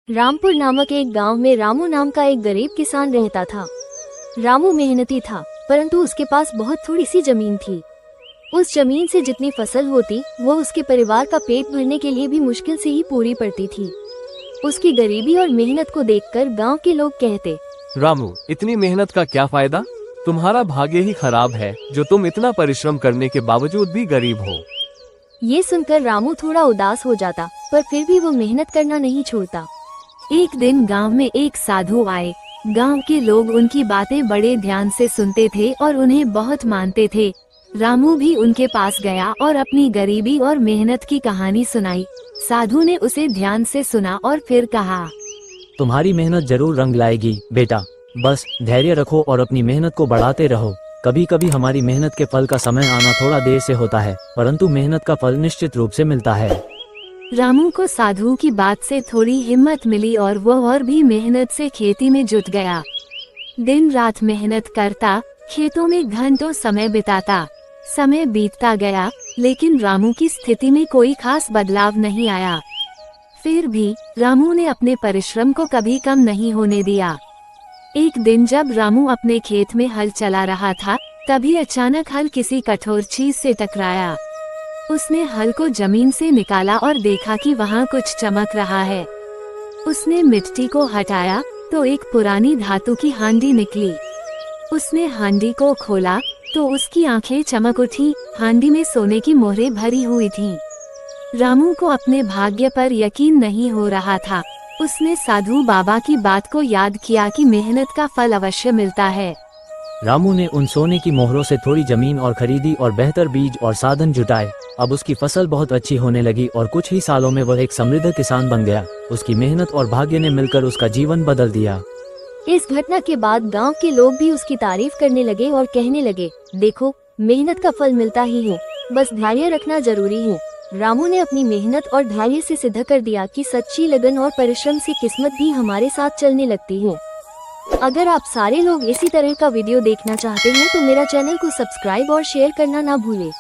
रामपुर नामक एक गांव में रामू नाम का एक गरीब किसान रहता था। रामू मेहनती था, परंतु उसके पास बहुत थोड़ी सी जमीन थी। उस जमीन से जितनी फसल होती वो उसके परिवार का पेट भरने के लिए भी मुश्किल से ही पूरी पड़ती थी। उसकी गरीबी और मेहनत को देखकर गांव के लोग कहते, रामू, इतनी मेहनत का क्या फायदा? तुम्हारा भाग्य ही खराब है जो तुम इतना परिश्रम करने के बावजूद भी गरीब हो। ये सुनकर रामू थोड़ा उदास हो जाता, पर फिर भी वो मेहनत करना नहीं छोड़ता। एक दिन गांव में एक साधु आए। गांव के लोग उनकी बातें बड़े ध्यान से सुनते थे और उन्हें बहुत मानते थे। रामू भी उनके पास गया और अपनी गरीबी और मेहनत की कहानी सुनाई। साधु ने उसे ध्यान से सुना और फिर कहा, तुम्हारी मेहनत जरूर रंग लाएगी बेटा, बस धैर्य रखो और अपनी मेहनत को बढ़ाते रहो। कभी कभी हमारी मेहनत के फल का समय आना थोड़ा देर से होता है, परंतु मेहनत का फल निश्चित रूप से मिलता है। रामू को साधु की बात से थोड़ी हिम्मत मिली और वह और भी मेहनत से खेती में जुट गया। दिन रात मेहनत करता, खेतों में घंटों समय बिताता। समय बीतता गया, लेकिन रामू की स्थिति में कोई खास बदलाव नहीं आया। फिर भी रामू ने अपने परिश्रम को कभी कम नहीं होने दिया। एक दिन जब रामू अपने खेत में हल चला रहा था, तभी अचानक हल किसी कठोर चीज से टकराया। उसने हल को जमीन से निकाला और देखा कि वहाँ कुछ चमक रहा है। उसने मिट्टी को हटाया तो एक पुरानी धातु की हांडी निकली। उसने हांडी को खोला तो उसकी आंखें चमक उठी। हांडी में सोने की मोहरें भरी हुई थीं। रामू को अपने भाग्य पर यकीन नहीं हो रहा था। उसने साधु बाबा की बात को याद किया कि मेहनत का फल अवश्य मिलता है। रामू ने उन सोने की मोहरों से थोड़ी जमीन और खरीदी और बेहतर बीज और साधन जुटाए। अब उसकी फसल बहुत अच्छी होने लगी और कुछ ही सालों में वह एक समृद्ध किसान बन गया। उसकी मेहनत और भाग्य ने मिलकर उसका जीवन बदल दिया। इस घटना के बाद गांव के लोग भी उसकी तारीफ करने लगे और कहने लगे, देखो, मेहनत का फल मिलता ही है, बस धैर्य रखना जरूरी है। रामू ने अपनी मेहनत और धैर्य से सिद्ध कर दिया कि सच्ची लगन और परिश्रम से किस्मत भी हमारे साथ चलने लगती है। अगर आप सारे लोग इसी तरह का वीडियो देखना चाहते हैं तो मेरा चैनल को सब्सक्राइब और शेयर करना ना भूलें।